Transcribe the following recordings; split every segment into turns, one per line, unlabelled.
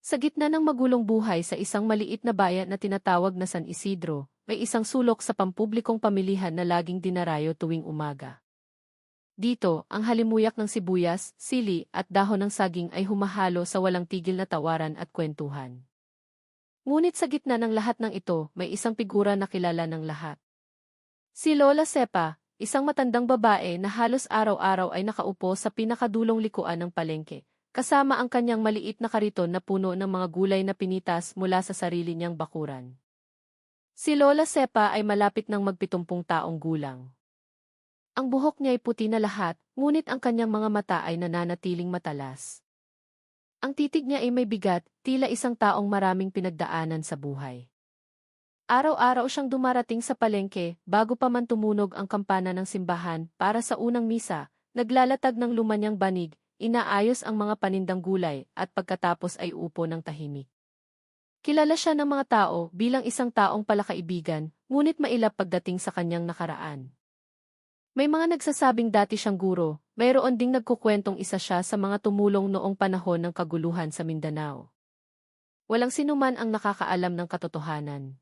Sa gitna ng magulong buhay sa isang maliit na bayan na tinatawag na San Isidro, may isang sulok sa pampublikong pamilihan na laging dinarayo tuwing umaga. Dito, ang halimuyak ng sibuyas, sili at dahon ng saging ay humahalo sa walang tigil na tawaran at kwentuhan. Ngunit sa gitna ng lahat ng ito, may isang figura na kilala ng lahat. Si Lola Sepa, isang matandang babae na halos araw-araw ay nakaupo sa pinakadulong likuan ng palengke, kasama ang kanyang maliit na kariton na puno ng mga gulay na pinitas mula sa sarili niyang bakuran. Si Lola Sepa ay malapit ng magpitumpung taong gulang. Ang buhok niya ay puti na lahat, ngunit ang kanyang mga mata ay nananatiling matalas. Ang titig niya ay may bigat, tila isang taong maraming pinagdaanan sa buhay. Araw-araw siyang dumarating sa palengke bago pa man tumunog ang kampana ng simbahan para sa unang misa, naglalatag ng lumanyang banig, inaayos ang mga panindang gulay at pagkatapos ay uupo ng tahimik. Kilala siya ng mga tao bilang isang taong palakaibigan, ngunit mailap pagdating sa kanyang nakaraan. May mga nagsasabing dati siyang guro, mayroon ding nagkukwentong isa siya sa mga tumulong noong panahon ng kaguluhan sa Mindanao. Walang sinuman ang nakakaalam ng katotohanan.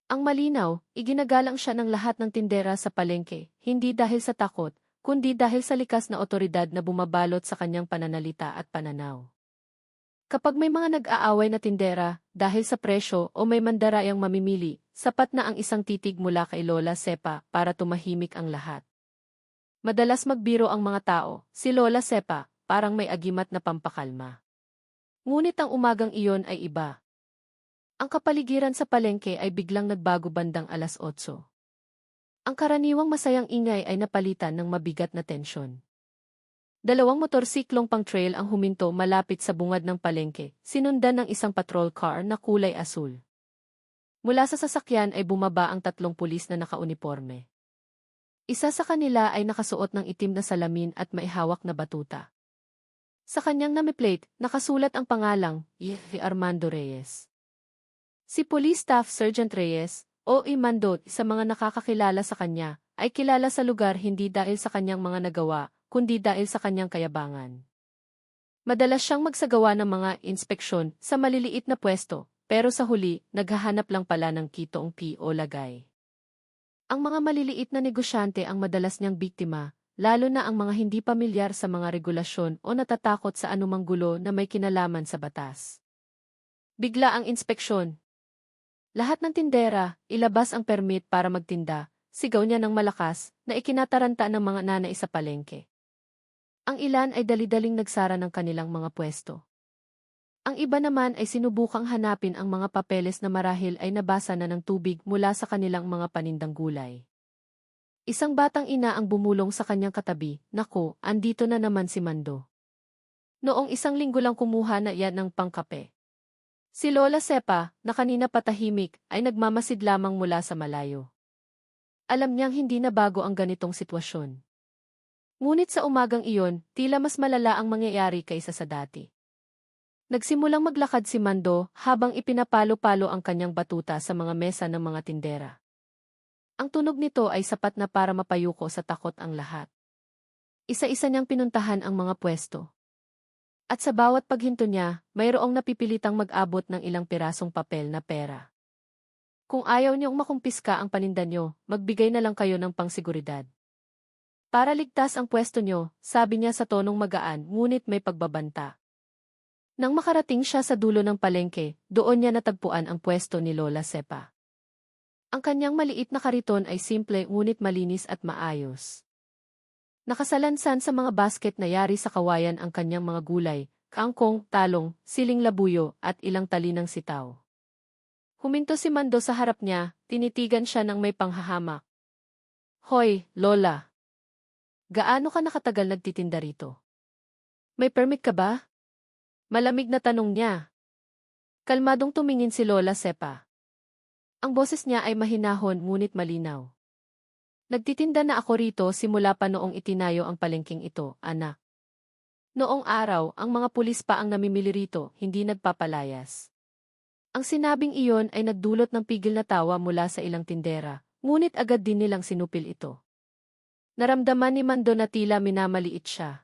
Ang malinaw, iginagalang siya ng lahat ng tindera sa palengke, hindi dahil sa takot, kundi dahil sa likas na otoridad na bumabalot sa kanyang pananalita at pananaw. Kapag may mga nag-aaway na tindera, dahil sa presyo o may mandarayang mamimili, sapat na ang isang titig mula kay Lola Sepa para tumahimik ang lahat. Madalas magbiro ang mga tao, si Lola Sepa, parang may agimat na pampakalma. Ngunit ang umagang iyon ay iba. Ang kapaligiran sa palengke ay biglang nagbago bandang 8:00. Ang karaniwang masayang ingay ay napalitan ng mabigat na tensyon. Dalawang motorsiklong pang-trail ang huminto malapit sa bungad ng palengke, sinundan ng isang patrol car na kulay asul. Mula sa sasakyan ay bumaba ang 3 pulis na nakauniporme. Isa sa kanila ay nakasuot ng itim na salamin at may hawak na batuta. Sa kanyang name-plate, nakasulat ang pangalang, Armando Reyes. Si Police Staff Sergeant Reyes, o Imandot, sa mga nakakakilala sa kanya, ay kilala sa lugar hindi dahil sa kanyang mga nagawa, kundi dahil sa kanyang kayabangan. Madalas siyang magsagawa ng mga inspeksyon sa maliliit na pwesto, pero sa huli, naghahanap lang pala ng kitong o lagay. Ang mga maliliit na negosyante ang madalas niyang biktima, lalo na ang mga hindi pamilyar sa mga regulasyon o natatakot sa anumang gulo na may kinalaman sa batas. Bigla ang inspeksyon. Lahat ng tindera, ilabas ang permit para magtinda, sigaw niya ng malakas na ikinataranta ng mga nanay sa palengke. Ang ilan ay dali-daling nagsara ng kanilang mga pwesto. Ang iba naman ay sinubukang hanapin ang mga papeles na marahil ay nabasa na ng tubig mula sa kanilang mga panindang gulay. Isang batang ina ang bumulong sa kanyang katabi, "Naku, andito na naman si Mando." Noong 1 linggo lang kumuha na yan ng pangkape. Si Lola Sepa, na kanina patahimik, ay nagmamasid lamang mula sa malayo. Alam niyang hindi na bago ang ganitong sitwasyon. Ngunit sa umagang iyon, tila mas malala ang mangyayari kaysa sa dati. Nagsimulang maglakad si Mando habang ipinapalo-palo ang kanyang batuta sa mga mesa ng mga tindera. Ang tunog nito ay sapat na para mapayuko sa takot ang lahat. Isa-isa niyang pinuntahan ang mga pwesto. At sa bawat paghinto niya, mayroong napipilitang mag-abot ng ilang pirasong papel na pera. Kung ayaw niyong makumpiska ang paninda niyo, magbigay na lang kayo ng pangsiguridad. Para ligtas ang pwesto niyo, sabi niya sa tonong magaan ngunit may pagbabanta. Nang makarating siya sa dulo ng palengke, doon niya natagpuan ang pwesto ni Lola Sepa. Ang kanyang maliit na kariton ay simple ngunit malinis at maayos. Nakasalansan sa mga basket na yari sa kawayan ang kanyang mga gulay, kangkong, talong, siling labuyo at ilang tali ng sitaw. Huminto si Mando sa harap niya, tinitigan siya ng may panghahamak. "Hoy, Lola. Gaano ka nakatagal nagtitinda rito? May permit ka ba?" Malamig na tanong niya. Kalmadong tumingin si Lola Sepa. Ang boses niya ay mahinahon ngunit malinaw. "Nagtitinda na ako rito simula pa noong itinayo ang palengking ito, anak. Noong araw, ang mga pulis pa ang namimili rito, hindi nagpapalayas." Ang sinabing iyon ay nagdulot ng pigil na tawa mula sa ilang tindera, ngunit agad din nilang sinupil ito. Naramdaman ni Mando na tila minamaliit siya.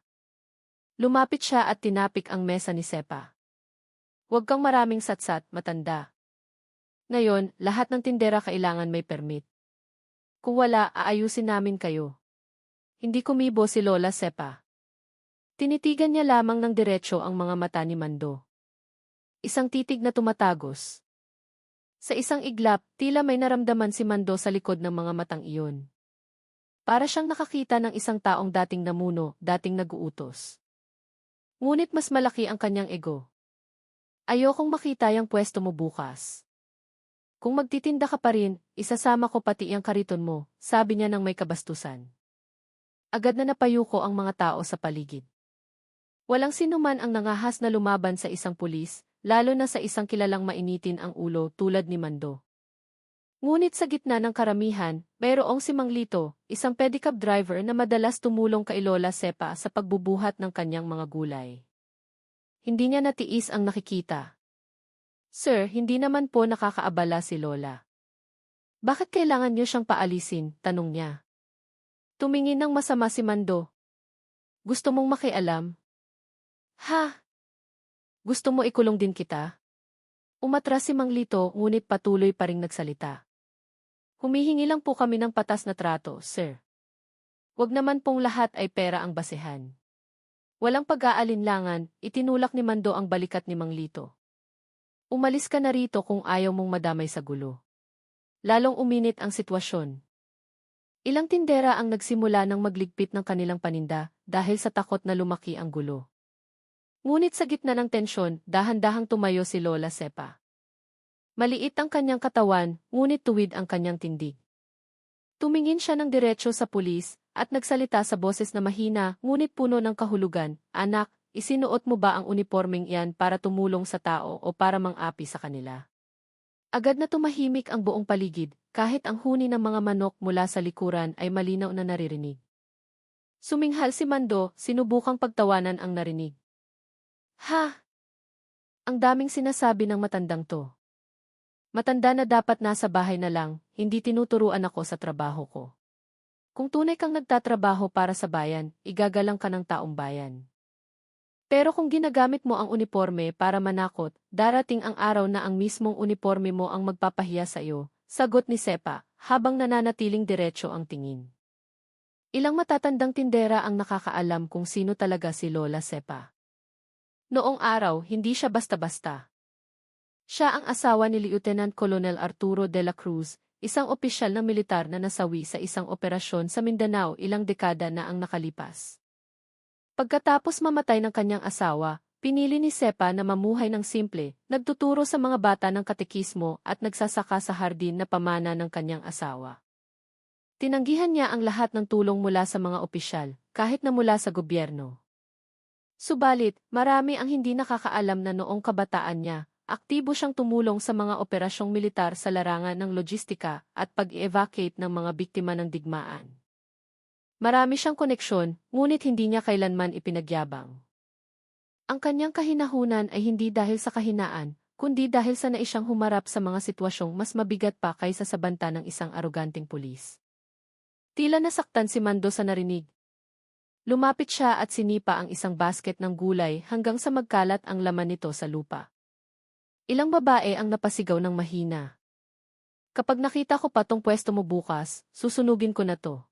Lumapit siya at tinapik ang mesa ni Sepa. Huwag kang maraming satsat, matanda. Ngayon, lahat ng tindera kailangan may permit. Kung wala, aayusin namin kayo. Hindi kumibo si Lola Sepa. Tinitigan niya lamang ng diretsyo ang mga mata ni Mando. Isang titig na tumatagos. Sa isang iglap, tila may naramdaman si Mando sa likod ng mga matang iyon. Para siyang nakakita ng isang taong dating namuno, dating naguutos. Ngunit mas malaki ang kanyang ego. Ayokong makita yung pwesto mo bukas. Kung magtitinda ka pa rin, isasama ko pati ang kariton mo, sabi niya ng may kabastusan. Agad na napayuko ang mga tao sa paligid. Walang sinuman ang nangahas na lumaban sa isang pulis, lalo na sa isang kilalang mainitin ang ulo tulad ni Mando. Ngunit sa gitna ng karamihan, mayroong si Mang Lito, isang pedicab driver na madalas tumulong kay Lola Sepa sa pagbubuhat ng kanyang mga gulay. Hindi niya natiis ang nakikita. Sir, hindi naman po nakakaabala si Lola. Bakit kailangan niyo siyang paalisin? Tanong niya. Tumingin ng masama si Mando. Gusto mong makialam? Ha? Gusto mo ikulong din kita? Umatras si Mang Lito ngunit patuloy pa ring nagsalita. Humihingi lang po kami ng patas na trato, sir. Huwag naman pong lahat ay pera ang basehan. Walang pag-aalinlangan, itinulak ni Mando ang balikat ni Mang Lito. Umalis ka na rito kung ayaw mong madamay sa gulo. Lalong uminit ang sitwasyon. Ilang tindera ang nagsimula ng magligpit ng kanilang paninda dahil sa takot na lumaki ang gulo. Ngunit sa gitna ng tensyon, dahan-dahang tumayo si Lola Sepa. Maliit ang kanyang katawan, ngunit tuwid ang kanyang tindig. Tumingin siya ng diretsyo sa pulis, at nagsalita sa boses na mahina, ngunit puno ng kahulugan, "Anak, isinuot mo ba ang unipormeng iyan para tumulong sa tao o para mang-api sa kanila?" Agad na tumahimik ang buong paligid, kahit ang huni ng mga manok mula sa likuran ay malinaw na naririnig. Suminghal si Mando, sinubukang pagtawanan ang narinig. Ha! Ang daming sinasabi ng matandang to. Matanda na dapat nasa bahay na lang, hindi tinuturuan ako sa trabaho ko. Kung tunay kang nagtatrabaho para sa bayan, igagalang ka ng taong bayan. Pero kung ginagamit mo ang uniforme para manakot, darating ang araw na ang mismong uniforme mo ang magpapahiya sa iyo, sagot ni Sepa, habang nananatiling diretsyo ang tingin. Ilang matatandang tindera ang nakakaalam kung sino talaga si Lola Sepa. Noong araw, hindi siya basta-basta. Siya ang asawa ni Lieutenant Colonel Arturo de la Cruz, isang opisyal ng militar na nasawi sa isang operasyon sa Mindanao ilang dekada na ang nakalipas. Pagkatapos mamatay ng kanyang asawa, pinili ni Sepa na mamuhay ng simple, nagtuturo sa mga bata ng katekismo at nagsasaka sa hardin na pamana ng kanyang asawa. Tinanggihan niya ang lahat ng tulong mula sa mga opisyal, kahit na mula sa gobyerno. Subalit, marami ang hindi nakakaalam na noong kabataan niya, aktibo siyang tumulong sa mga operasyong militar sa larangan ng logistika at pag-evacuate ng mga biktima ng digmaan. Marami siyang koneksyon, ngunit hindi niya kailanman ipinagyabang. Ang kanyang kahinahunan ay hindi dahil sa kahinaan, kundi dahil sa nais siyang humarap sa mga sitwasyong mas mabigat pa kaysa sa banta ng isang aroganteng pulis. Tila nasaktan si Mando sa narinig. Lumapit siya at sinipa ang isang basket ng gulay hanggang sa magkalat ang laman nito sa lupa. Ilang babae ang napasigaw ng mahina. Kapag nakita ko pa tong pwesto mo bukas, susunugin ko na to.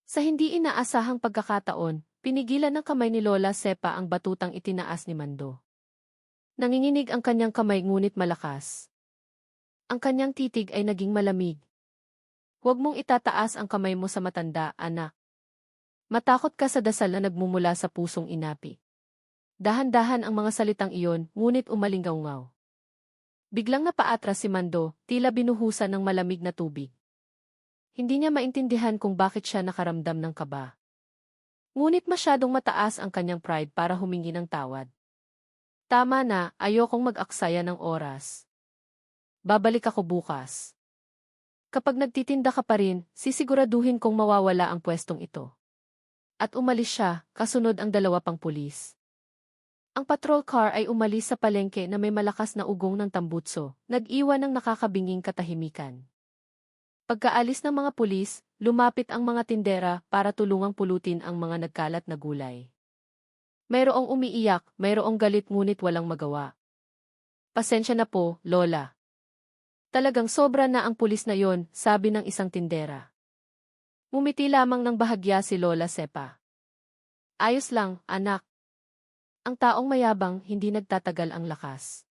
Sa hindi inaasahang pagkakataon, pinigilan ng kamay ni Lola Sepa ang batutang itinaas ni Mando. Nanginginig ang kanyang kamay ngunit malakas. Ang kanyang titig ay naging malamig. Huwag mong itataas ang kamay mo sa matanda, anak. Matakot ka sa dasal na nagmumula sa pusong inapi. Dahan-dahan ang mga salitang iyon, ngunit umalinggaw-ngaw. Biglang napaatras si Mando, tila binuhusan ng malamig na tubig. Hindi niya maintindihan kung bakit siya nakaramdam ng kaba. Ngunit masyadong mataas ang kanyang pride para humingi ng tawad. Tama na, ayokong mag-aksaya ng oras. Babalik ako bukas. Kapag nagtitinda ka pa rin, sisiguraduhin kong mawawala ang pwestong ito. At umalis siya, kasunod ang 2 pang pulis. Ang patrol car ay umalis sa palengke na may malakas na ugong ng tambutso, nag-iwan ng nakakabinging katahimikan. Pagkaalis ng mga pulis, lumapit ang mga tindera para tulungang pulutin ang mga nagkalat na gulay. Mayroong umiiyak, mayroong galit ngunit walang magawa. Pasensya na po, Lola. Talagang sobra na ang pulis na yon, sabi ng isang tindera. Ngumiti lamang ng bahagya si Lola Sepa. Ayos lang, anak. Ang taong mayabang hindi nagtatagal ang lakas.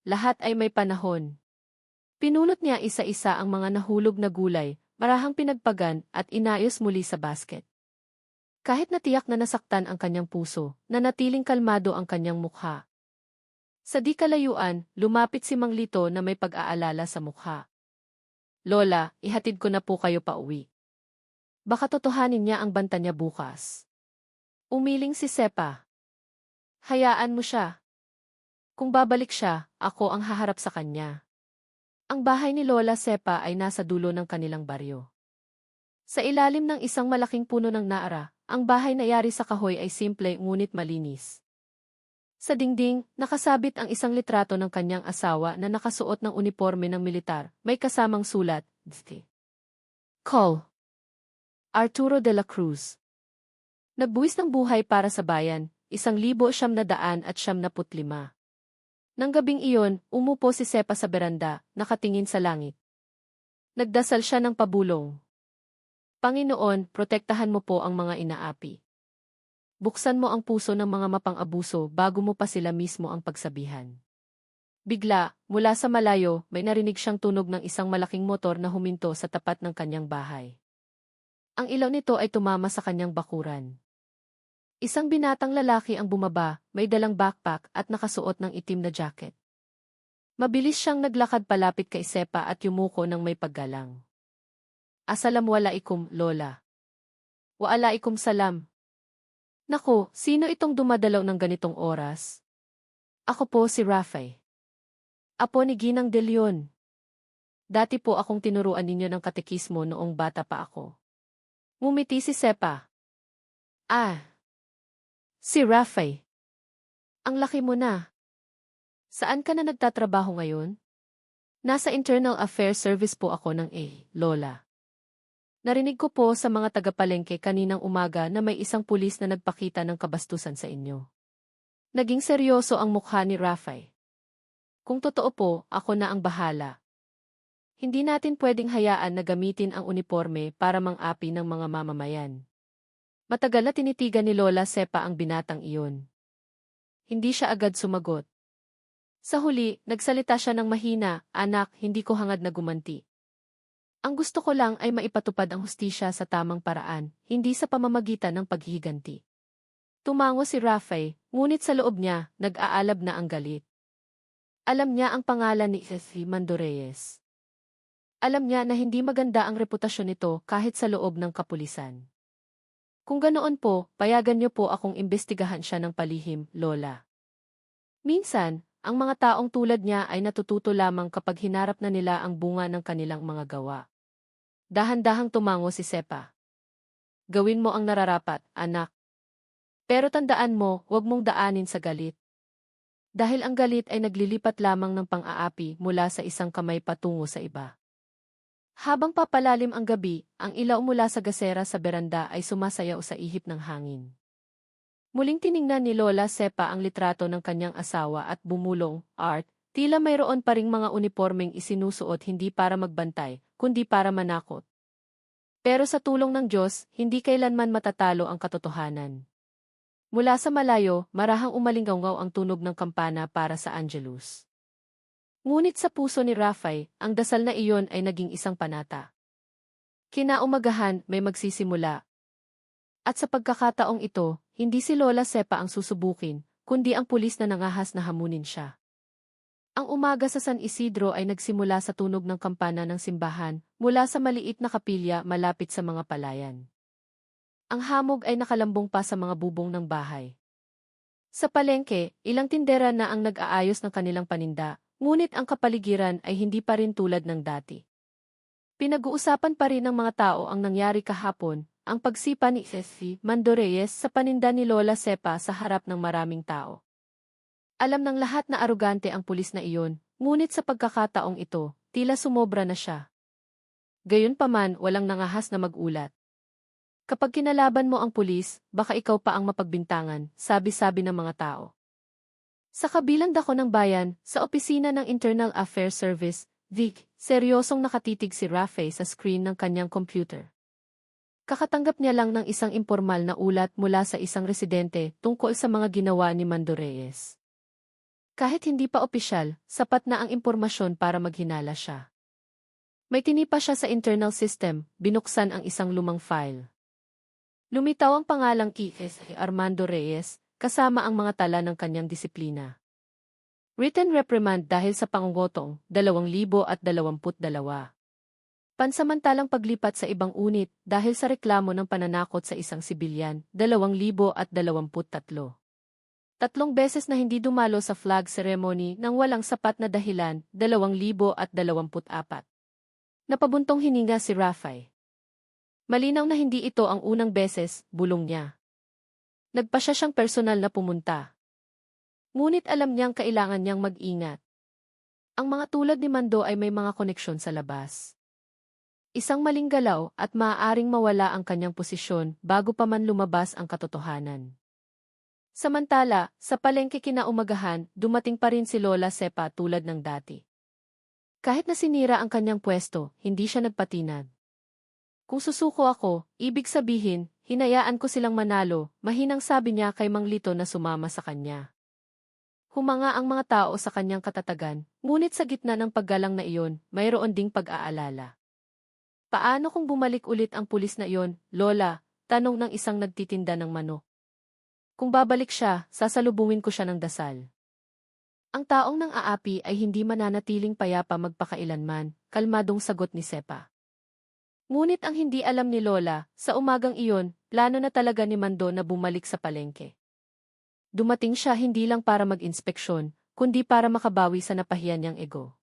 Lahat ay may panahon. Pinulot niya isa-isa ang mga nahulog na gulay, marahang pinagpagan at inayos muli sa basket. Kahit natiyak na nasaktan ang kanyang puso, nanatiling kalmado ang kanyang mukha. Sa di kalayuan, lumapit si Mang Lito na may pag-aalala sa mukha. Lola, ihatid ko na po kayo pauwi. Baka totohanin niya ang banta niya bukas. Umiling si Sepa. Hayaan mo siya. Kung babalik siya, ako ang haharap sa kanya. Ang bahay ni Lola Sepa ay nasa dulo ng kanilang baryo. Sa ilalim ng isang malaking puno ng naara, ang bahay na yari sa kahoy ay simple ngunit malinis. Sa dingding, nakasabit ang isang litrato ng kanyang asawa na nakasuot ng uniporme ng militar, may kasamang sulat, Call. Arturo de la Cruz. Nagbuwis ng buhay para sa bayan, 1,975. Nang gabing iyon, umupo si Sepa sa beranda, nakatingin sa langit. Nagdasal siya ng pabulong. Panginoon, protektahan mo po ang mga inaapi. Buksan mo ang puso ng mga mapang-abuso bago mo pa sila mismo ang pagsabihan. Bigla, mula sa malayo, may narinig siyang tunog ng isang malaking motor na huminto sa tapat ng kanyang bahay. Ang ilaw nito ay tumama sa kanyang bakuran. Isang binatang lalaki ang bumaba, may dalang backpack at nakasuot ng itim na jacket. Mabilis siyang naglakad palapit kay Sepa at yumuko ng may paggalang. Assalamualaikum, Lola. Waalaikum salam. Naku, sino itong dumadalaw ng ganitong oras? Ako po si Rafael. Apo ni Ginang de Leon. Dati po akong tinuruan ninyo ng katekismo noong bata pa ako. Ngumiti si Sepa. Ah. Si Rafael. Ang laki mo na. Saan ka na nagtatrabaho ngayon? Nasa Internal Affairs Service po ako ng Lola. Narinig ko po sa mga tagapalengke kaninang umaga na may isang pulis na nagpakita ng kabastusan sa inyo. Naging seryoso ang mukha ni Rafael. Kung totoo po, ako na ang bahala. Hindi natin pwedeng hayaan na gamitin ang uniforme para mang-api ng mga mamamayan. Matagal na tinitigan ni Lola Sepa ang binatang iyon. Hindi siya agad sumagot. Sa huli, nagsalita siya ng mahina, anak, hindi ko hangad na gumanti. Ang gusto ko lang ay maipatupad ang hustisya sa tamang paraan, hindi sa pamamagitan ng paghihiganti. Tumango si Rafael, ngunit sa loob niya, nag-aalab na ang galit. Alam niya ang pangalan ni Mando Reyes. Alam niya na hindi maganda ang reputasyon nito kahit sa loob ng kapulisan. Kung ganoon po, payagan niyo po akong imbestigahan siya ng palihim, Lola. Minsan, ang mga taong tulad niya ay natututo lamang kapag hinarap na nila ang bunga ng kanilang mga gawa. Dahan-dahang tumango si Sepa. Gawin mo ang nararapat, anak. Pero tandaan mo, huwag mong daanin sa galit. Dahil ang galit ay naglilipat lamang ng pang-aapi mula sa isang kamay patungo sa iba. Habang papalalim ang gabi, ang ilaw mula sa gasera sa beranda ay sumasayaw sa ihip ng hangin. Muling tiningnan ni Lola Sepa ang litrato ng kanyang asawa at bumulong, Art, tila mayroon pa ring mga unipormeng isinusuot hindi para magbantay, kundi para manakot. Pero sa tulong ng Diyos, hindi kailanman matatalo ang katotohanan. Mula sa malayo, marahang umalinggaw ang tunog ng kampana para sa Angelus. Ngunit sa puso ni Rafael, ang dasal na iyon ay naging isang panata. Kinaumagahan, may magsisimula. At sa pagkakataong ito, hindi si Lola Sepa ang susubukin, kundi ang pulis na nangahas na hamunin siya. Ang umaga sa San Isidro ay nagsimula sa tunog ng kampana ng simbahan, mula sa maliit na kapilya malapit sa mga palayan. Ang hamog ay nakalambong pa sa mga bubong ng bahay. Sa palengke, ilang tindera na ang nag-aayos ng kanilang paninda, ngunit ang kapaligiran ay hindi pa rin tulad ng dati. Pinag-uusapan pa rin ng mga tao ang nangyari kahapon, ang pagsipa ni Mando Reyes sa paninda ni Lola Sepa sa harap ng maraming tao. Alam ng lahat na arugante ang pulis na iyon, ngunit sa pagkakataong ito, tila sumobra na siya. Gayunpaman, walang nangahas na mag-ulat. Kapag kinalaban mo ang pulis, baka ikaw pa ang mapagbintangan, sabi-sabi ng mga tao. Sa kabilang dako ng bayan, sa opisina ng Internal Affairs Service, Vic, seryosong nakatitig si Rafe sa screen ng kanyang computer. Kakatanggap niya lang ng isang impormal na ulat mula sa isang residente tungkol sa mga ginawa ni Mando Reyes. Kahit hindi pa opisyal, sapat na ang impormasyon para maghinala siya. May tinipa siya sa internal system, binuksan ang isang lumang file. Lumitaw ang pangalang E.S. Armando Reyes, kasama ang mga tala ng kanyang disiplina. Written reprimand dahil sa pangungutong, 2022. Pansamantalang paglipat sa ibang unit dahil sa reklamo ng pananakot sa isang sibilyan, 2023. 3 beses na hindi dumalo sa flag ceremony nang walang sapat na dahilan, 2024. Napabuntong hininga si Rafe. Malinaw na hindi ito ang unang beses, bulong niya. Nagpasya siyang personal na pumunta. Ngunit alam niyang kailangan niyang mag-ingat. Ang mga tulad ni Mando ay may mga koneksyon sa labas. Isang maling galaw at maaaring mawala ang kanyang posisyon bago pa man lumabas ang katotohanan. Samantala, sa palengke kinaumagahan, dumating pa rin si Lola Sepa tulad ng dati. Kahit na sinira ang kanyang pwesto, hindi siya nagpatinag. Kung susuko ako, ibig sabihin, hinayaan ko silang manalo, mahinang sabi niya kay Mang Lito na sumama sa kanya. Humanga ang mga tao sa kanyang katatagan, ngunit sa gitna ng paggalang na iyon, mayroon ding pag-aalala. Paano kung bumalik ulit ang pulis na iyon, Lola? Tanong ng isang nagtitinda ng manok. Kung babalik siya, sasalubungin ko siya ng dasal. Ang taong nang aapi ay hindi mananatiling payapa magpakailanman, kalmadong sagot ni Sepa. Ngunit ang hindi alam ni Lola, sa umagang iyon, plano na talaga ni Mando na bumalik sa palengke. Dumating siya hindi lang para mag-inspeksyon, kundi para makabawi sa napahiyan niyang ego.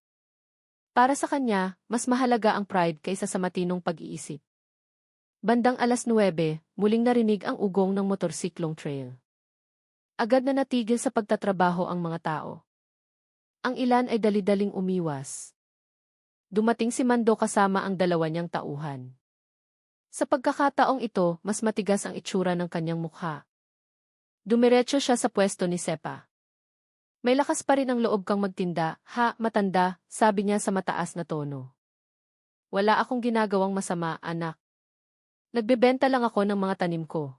Para sa kanya, mas mahalaga ang pride kaysa sa matinong pag-iisip. Bandang 9:00, muling narinig ang ugong ng motorsiklong trail. Agad na natigil sa pagtatrabaho ang mga tao. Ang ilan ay dali-daling umiwas. Dumating si Mando kasama ang dalawa niyang tauhan. Sa pagkakataong ito, mas matigas ang itsura ng kanyang mukha. Dumiretso siya sa pwesto ni Sepa. May lakas pa rin ang loob kang magtinda, ha, matanda, sabi niya sa mataas na tono. Wala akong ginagawang masama, anak. Nagbebenta lang ako ng mga tanim ko.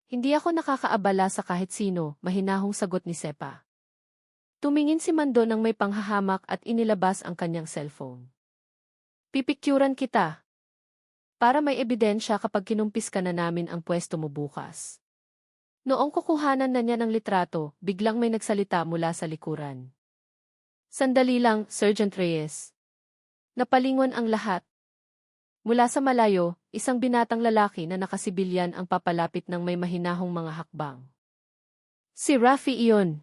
Hindi ako nakakaabala sa kahit sino, mahinahong sagot ni Sepa. Tumingin si Mando nang may panghahamak at inilabas ang kanyang cellphone. Pipikturan kita. Para may ebidensya kapag kinumpis ka na namin ang pwesto mo bukas. Noong kukuhanan na niya ng litrato, biglang may nagsalita mula sa likuran. Sandali lang, Sergeant Reyes. Napalingon ang lahat. Mula sa malayo, isang binatang lalaki na nakasibilyan ang papalapit ng may mahinahong mga hakbang. Si Rafi iyon.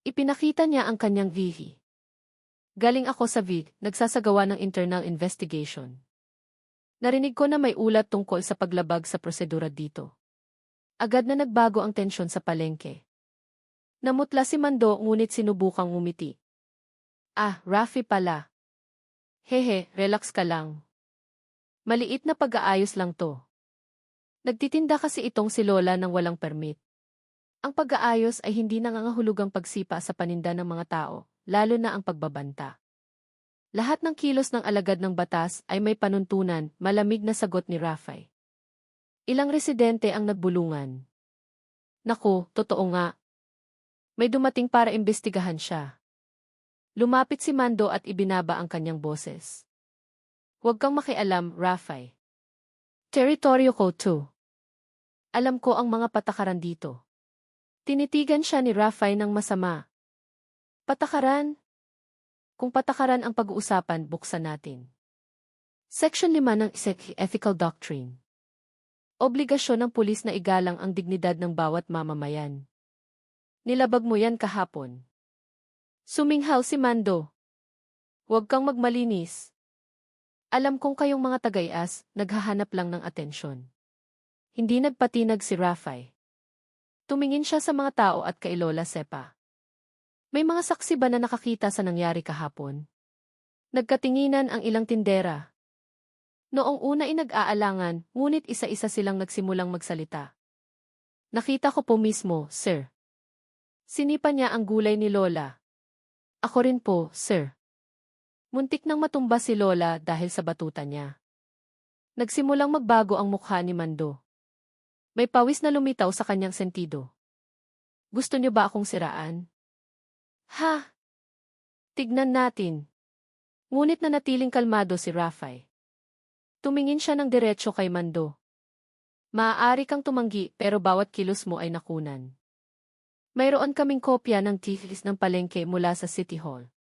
Ipinakita niya ang kanyang vihi. Galing ako sa VIG, nagsasagawa ng internal investigation. Narinig ko na may ulat tungkol sa paglabag sa prosedura dito. Agad na nagbago ang tensyon sa palengke. Namutla si Mando ngunit sinubukang ngumiti. Ah, Rafi pala. Hehe, relax ka lang. Maliit na pag-aayos lang to. Nagtitinda kasi itong si Lola ng walang permit. Ang pag-aayos ay hindi nangangahulugang pagsipa sa paninda ng mga tao, lalo na ang pagbabanta. Lahat ng kilos ng alagad ng batas ay may panuntunan, malamig na sagot ni Rafi. Ilang residente ang nagbulungan. Naku, totoo nga. May dumating para imbestigahan siya. Lumapit si Mando at ibinaba ang kanyang boses. Huwag kang makialam, Rafi. Teritoryo ko to. Alam ko ang mga patakaran dito. Tinitigan siya ni Rafi ng masama. Patakaran? Kung patakaran ang pag-uusapan, buksan natin. Section 5 ng Ethical Doctrine. Obligasyon ng pulis na igalang ang dignidad ng bawat mamamayan. Nilabag mo yan kahapon. Suminghaw si Mando. Huwag kang magmalinis. Alam kong kayong mga tagayas, naghahanap lang ng atensyon. Hindi nagpatinag si Rafi. Tumingin siya sa mga tao at kay Lola Sepa. May mga saksi ba na nakakita sa nangyari kahapon? Nagkatinginan ang ilang tindera. Noong una ay nag-aalangan, ngunit isa-isa silang nagsimulang magsalita. Nakita ko po mismo, sir. Sinipa niya ang gulay ni Lola. Ako rin po, sir. Muntik nang matumba si Lola dahil sa batuta niya. Nagsimulang magbago ang mukha ni Mando. May pawis na lumitaw sa kanyang sentido. Gusto niyo ba akong siraan? Ha? Tignan natin. Ngunit nanatiling kalmado si Rafay. Tumingin siya ng diretsyo kay Mando. Maaari kang tumanggi pero bawat kilos mo ay nakunan. Mayroon kaming kopya ng tickets ng palengke mula sa City Hall.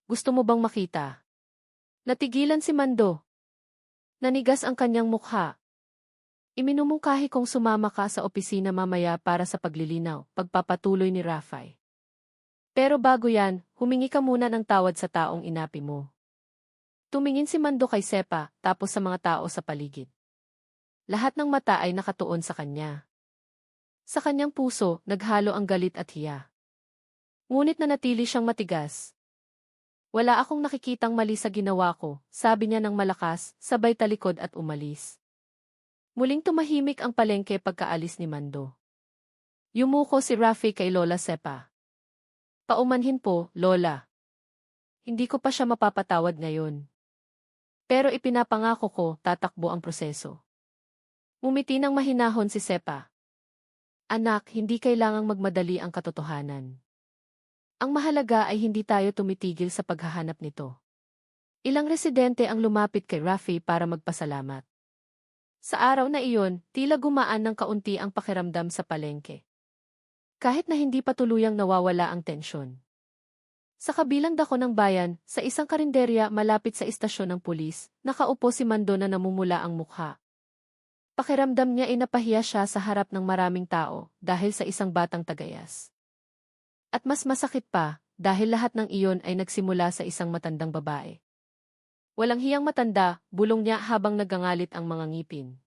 Gusto mo bang makita? Natigilan si Mando. Nanigas ang kanyang mukha. Iminumungkahi kong sumama ka sa opisina mamaya para sa paglilinaw, pagpapatuloy ni Rafay. Pero bago yan, humingi ka muna ng tawad sa taong inapi mo. Tumingin si Mando kay Sepa, tapos sa mga tao sa paligid. Lahat ng mata ay nakatuon sa kanya. Sa kanyang puso, naghalo ang galit at hiya. Ngunit nanatili siyang matigas. Wala akong nakikitang mali sa ginawa ko, sabi niya ng malakas, sabay talikod at umalis. Muling tumahimik ang palengke pagkaalis ni Mando. Yumuko si Rafi kay Lola Sepa. Paumanhin po, Lola. Hindi ko pa siya mapapatawad ngayon. Pero ipinapangako ko, tatakbo ang proseso. Ngumiti ng mahinahon si Sepa. Anak, hindi kailangang magmadali ang katotohanan. Ang mahalaga ay hindi tayo tumitigil sa paghahanap nito. Ilang residente ang lumapit kay Rafi para magpasalamat. Sa araw na iyon, tila gumaan ng kaunti ang pakiramdam sa palengke. Kahit na hindi pa tuluyang nawawala ang tensyon. Sa kabilang dako ng bayan, sa isang karinderya malapit sa istasyon ng pulis, nakaupo si Mando na namumula ang mukha. Pakiramdam niya ay napahiya siya sa harap ng maraming tao dahil sa isang batang tagayas. At mas masakit pa, dahil lahat ng iyon ay nagsimula sa isang matandang babae. Walang hiyang matanda, bulong niya habang nagangalit ang mga ngipin.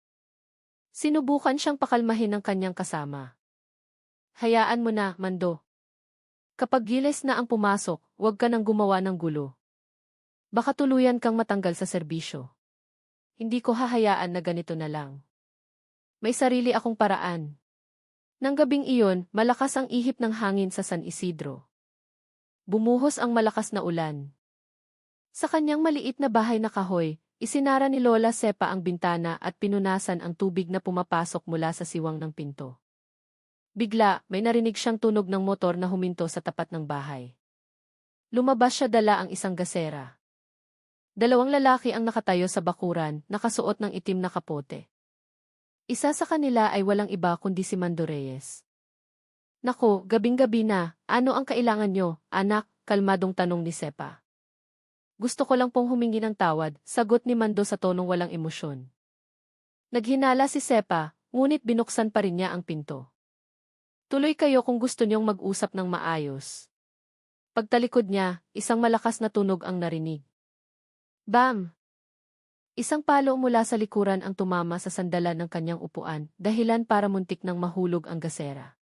Sinubukan siyang pakalmahin ng kanyang kasama. Hayaan mo na, Mando. Kapag giles na ang pumasok, huwag ka nang gumawa ng gulo. Baka tuluyan kang matanggal sa serbisyo. Hindi ko hahayaan na ganito na lang. May sarili akong paraan. Nang gabing iyon, malakas ang ihip ng hangin sa San Isidro. Bumuhos ang malakas na ulan. Sa kanyang maliit na bahay na kahoy, isinara ni Lola Sepa ang bintana at pinunasan ang tubig na pumapasok mula sa siwang ng pinto. Bigla, may narinig siyang tunog ng motor na huminto sa tapat ng bahay. Lumabas siya dala ang isang gasera. Dalawang lalaki ang nakatayo sa bakuran, nakasuot ng itim na kapote. Isa sa kanila ay walang iba kundi si Mando Reyes. Nako, gabing-gabi na, ano ang kailangan nyo, anak? Kalmadong tanong ni Sepa. Gusto ko lang pong humingi ng tawad, sagot ni Mando sa tonong walang emosyon. Naghinala si Sepa, ngunit binuksan pa rin niya ang pinto. Tuloy kayo kung gusto niyong mag-usap ng maayos. Pagtalikod niya, isang malakas na tunog ang narinig. Bam! Isang palo mula sa likuran ang tumama sa sandalan ng kanyang upuan, dahilan para muntik nang mahulog ang gasera.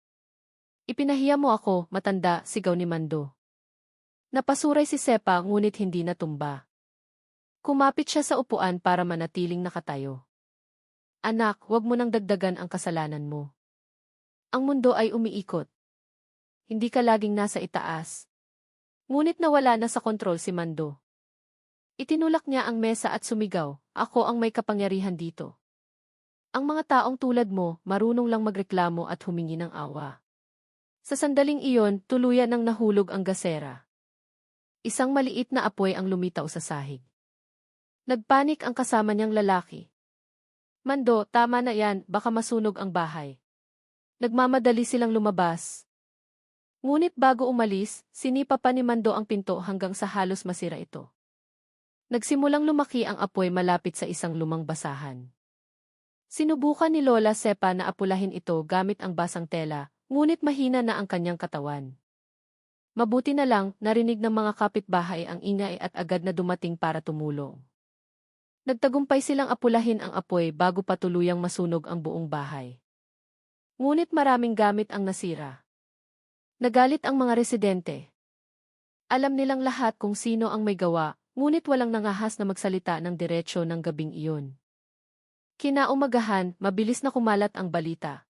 Ipinahiya mo ako, matanda, sigaw ni Mando. Napasuray si Sepa ngunit hindi natumba. Kumapit siya sa upuan para manatiling nakatayo. Anak, huwag mo nang dagdagan ang kasalanan mo. Ang mundo ay umiikot. Hindi ka laging nasa itaas. Ngunit nawala na sa kontrol si Mando. Itinulak niya ang mesa at sumigaw, ako ang may kapangyarihan dito. Ang mga taong tulad mo, marunong lang magreklamo at humingi ng awa. Sa sandaling iyon, tuluyan nang nahulog ang gasera. Isang maliit na apoy ang lumitaw sa sahig. Nagpanik ang kasama niyang lalaki. Mando, tama na yan, baka masunog ang bahay. Nagmamadali silang lumabas. Ngunit bago umalis, sinipa pa ni Mando ang pinto hanggang sa halos masira ito. Nagsimulang lumaki ang apoy malapit sa isang lumang basahan. Sinubukan ni Lola Sepa na apulahin ito gamit ang basang tela, ngunit mahina na ang kanyang katawan. Mabuti na lang, narinig ng mga kapitbahay ang ingay at agad na dumating para tumulong. Nagtagumpay silang apulahin ang apoy bago pa tuluyang masunog ang buong bahay. Ngunit maraming gamit ang nasira. Nagalit ang mga residente. Alam nilang lahat kung sino ang may gawa, ngunit walang nangahas na magsalita ng diretsyo ng gabing iyon. Kinaumagahan, mabilis na kumalat ang balita.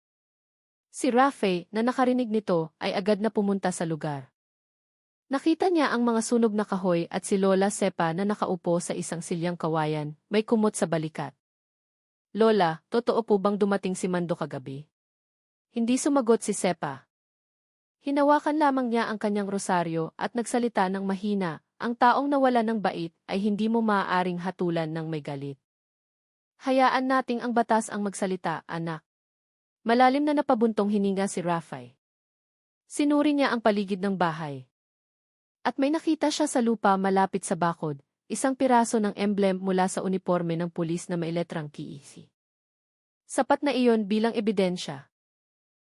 Si Rafe, na nakarinig nito, ay agad na pumunta sa lugar. Nakita niya ang mga sunog na kahoy at si Lola Sepa na nakaupo sa isang silyang kawayan, may kumot sa balikat. Lola, totoo po bang dumating si Mando kagabi? Hindi sumagot si Sepa. Hinawakan lamang niya ang kanyang rosaryo at nagsalita ng mahina, ang taong nawala ng bait ay hindi mo maaaring hatulan ng may galit. Hayaan nating ang batas ang magsalita, anak. Malalim na napabuntong hininga si Rafe. Sinuri niya ang paligid ng bahay. At may nakita siya sa lupa malapit sa bakod, isang piraso ng emblem mula sa uniforme ng pulis na may letrang KEC. Sapat na iyon bilang ebidensya.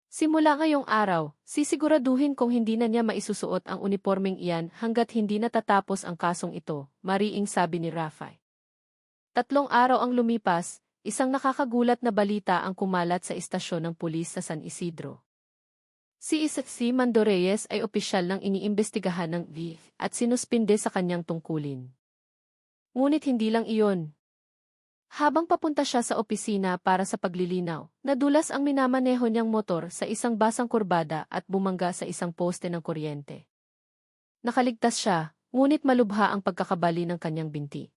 Simula ngayong araw, sisiguraduhin kung hindi na niya maisusuot ang uniformeng iyan hanggat hindi natatapos ang kasong ito, mariing sabi ni Rafe. 3 araw ang lumipas, isang nakakagulat na balita ang kumalat sa istasyon ng pulis sa San Isidro. Si Mando Reyes ay opisyal ng iniimbestigahan ng DIF at sinuspinde sa kanyang tungkulin. Ngunit hindi lang iyon. Habang papunta siya sa opisina para sa paglilinaw, nadulas ang minamaneho niyang motor sa isang basang kurbada at bumangga sa isang poste ng kuryente. Nakaligtas siya, ngunit malubha ang pagkakabali ng kanyang binti.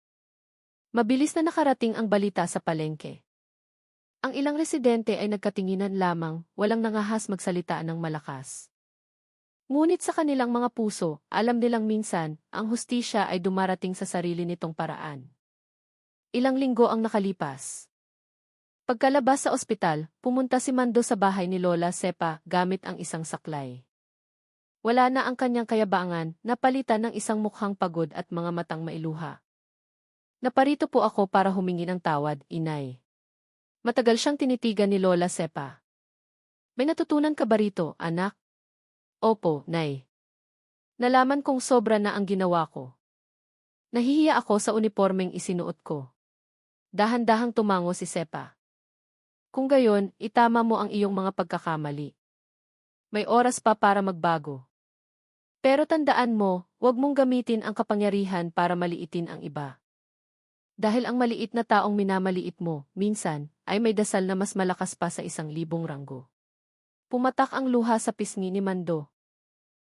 Mabilis na nakarating ang balita sa palengke. Ang ilang residente ay nagkatinginan lamang, walang nangahas magsalita ng malakas. Ngunit sa kanilang mga puso, alam nilang minsan, ang hustisya ay dumarating sa sarili nitong paraan. Ilang linggo ang nakalipas. Pagkalabas sa ospital, pumunta si Mando sa bahay ni Lola Sepa gamit ang isang saklay. Wala na ang kanyang kayabangan, napalitan ng isang mukhang pagod at mga matang mailuha. Naparito po ako para humingi ng tawad, inay. Matagal siyang tinitigan ni Lola Sepa. May natutunan ka ba rito, anak? Opo, nay. Nalaman kong sobra na ang ginawa ko. Nahihiya ako sa unipormeng isinuot ko. Dahan-dahang tumango si Sepa. Kung gayon, itama mo ang iyong mga pagkakamali. May oras pa para magbago. Pero tandaan mo, huwag mong gamitin ang kapangyarihan para maliitin ang iba. Dahil ang maliit na taong minamaliit mo, minsan, ay may dasal na mas malakas pa sa 1,000 ranggo. Pumatak ang luha sa pisngi ni Mando.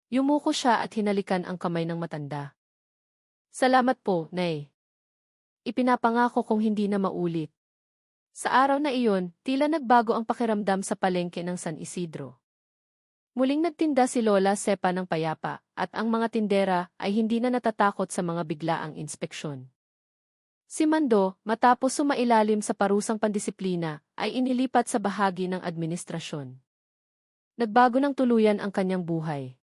Yumuko siya at hinalikan ang kamay ng matanda. Salamat po, nay. Ipinapangako kong hindi na maulit. Sa araw na iyon, tila nagbago ang pakiramdam sa palengke ng San Isidro. Muling nagtinda si Lola Sepa ng payapa, at ang mga tindera ay hindi na natatakot sa mga biglaang inspeksyon. Si Mando, matapos sumailalim sa parusang pandisiplina, ay inilipat sa bahagi ng administrasyon. Nagbago ng tuluyan ang kanyang buhay.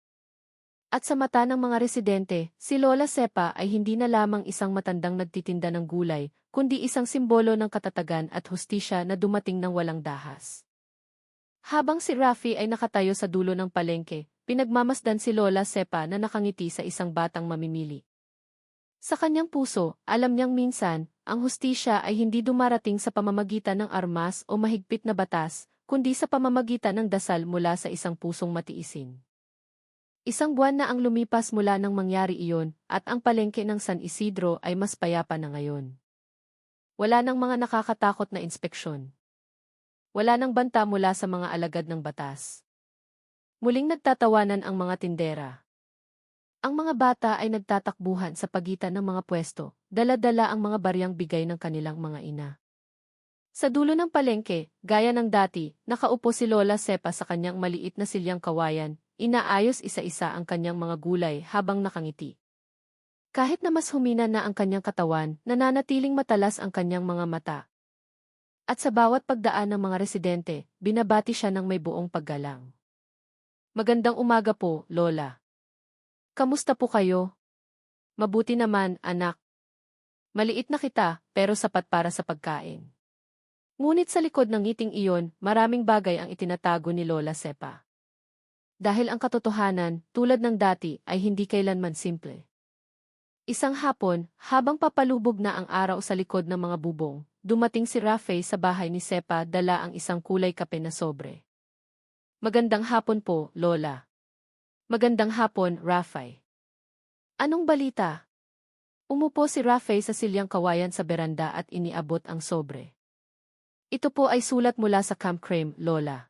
At sa mata ng mga residente, si Lola Sepa ay hindi na lamang isang matandang nagtitinda ng gulay, kundi isang simbolo ng katatagan at hustisya na dumating ng walang dahas. Habang si Rafi ay nakatayo sa dulo ng palengke, pinagmamasdan si Lola Sepa na nakangiti sa isang batang mamimili. Sa kanyang puso, alam niyang minsan, ang hustisya ay hindi dumarating sa pamamagitan ng armas o mahigpit na batas, kundi sa pamamagitan ng dasal mula sa isang pusong matiisin. Isang buwan na ang lumipas mula nang mangyari iyon, at ang palengke ng San Isidro ay mas payapa na ngayon. Wala nang mga nakakatakot na inspeksyon. Wala nang banta mula sa mga alagad ng batas. Muling nagtatawanan ang mga tindera. Ang mga bata ay nagtatakbuhan sa pagitan ng mga pwesto, dala-dala ang mga baryang bigay ng kanilang mga ina. Sa dulo ng palengke, gaya ng dati, nakaupo si Lola Sepa sa kanyang maliit na silyang kawayan, inaayos isa-isa ang kanyang mga gulay habang nakangiti. Kahit na mas humina na ang kanyang katawan, nananatiling matalas ang kanyang mga mata. At sa bawat pagdaan ng mga residente, binabati siya ng may buong paggalang. Magandang umaga po, Lola. Kamusta po kayo? Mabuti naman, anak. Maliit na kita, pero sapat para sa pagkain. Ngunit sa likod ng ngiting iyon, maraming bagay ang itinatago ni Lola Sepa. Dahil ang katotohanan, tulad ng dati, ay hindi kailanman simple. Isang hapon, habang papalubog na ang araw sa likod ng mga bubong, dumating si Rafe sa bahay ni Sepa dala ang isang kulay kape na sobre. Magandang hapon po, Lola. Magandang hapon, Rafe. Anong balita? Umupo si Rafe sa silyang kawayan sa beranda at iniabot ang sobre. Ito po ay sulat mula sa Camp Crame, Lola.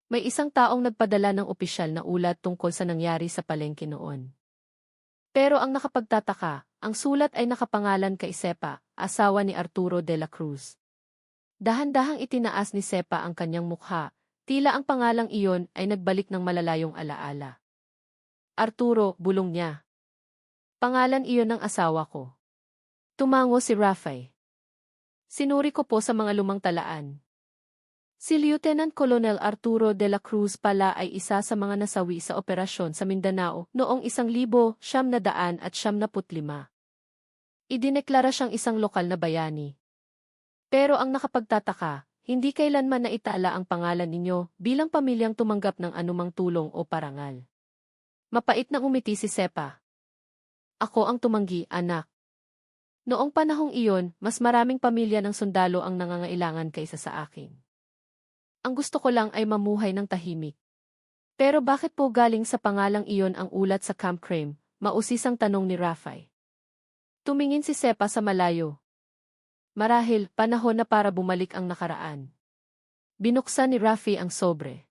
May isang taong nagpadala ng opisyal na ulat tungkol sa nangyari sa palengke noon. Pero ang nakapagtataka, ang sulat ay nakapangalan kay Sepa, asawa ni Arturo de la Cruz. Dahan-dahang itinaas ni Sepa ang kanyang mukha, tila ang pangalang iyon ay nagbalik ng malalayong alaala. Arturo, bulong niya. Pangalan iyon ng asawa ko. Tumango si Raffay. Sinuri ko po sa mga lumang talaan. Si Lieutenant Colonel Arturo de la Cruz pala ay isa sa mga nasawi sa operasyon sa Mindanao noong 1995. Idineklara siyang isang lokal na bayani. Pero ang nakapagtataka, hindi kailanman naitala ang pangalan ninyo bilang pamilyang tumanggap ng anumang tulong o parangal. Mapait na umiti si Sepa. Ako ang tumanggi, anak. Noong panahong iyon, mas maraming pamilya ng sundalo ang nangangailangan kaysa sa akin. Ang gusto ko lang ay mamuhay ng tahimik. Pero bakit po galing sa pangalang iyon ang ulat sa Camp Crame? Mausisang tanong ni Raffay. Tumingin si Sepa sa malayo. Marahil, panahon na para bumalik ang nakaraan. Binuksan ni Raffay ang sobre.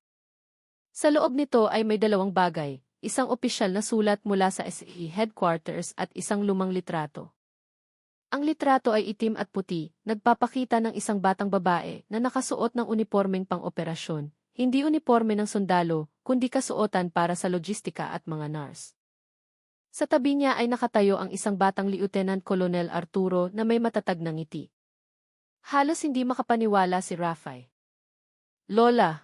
Sa loob nito ay may dalawang bagay, isang opisyal na sulat mula sa SE headquarters at isang lumang litrato. Ang litrato ay itim at puti, nagpapakita ng isang batang babae na nakasuot ng unipormeng pang-operasyon, hindi uniporme ng sundalo, kundi kasuotan para sa logistika at mga nurse. Sa tabi niya ay nakatayo ang isang batang Lieutenant Colonel Arturo na may matatag na ngiti. Halos hindi makapaniwala si Raffay. Lola,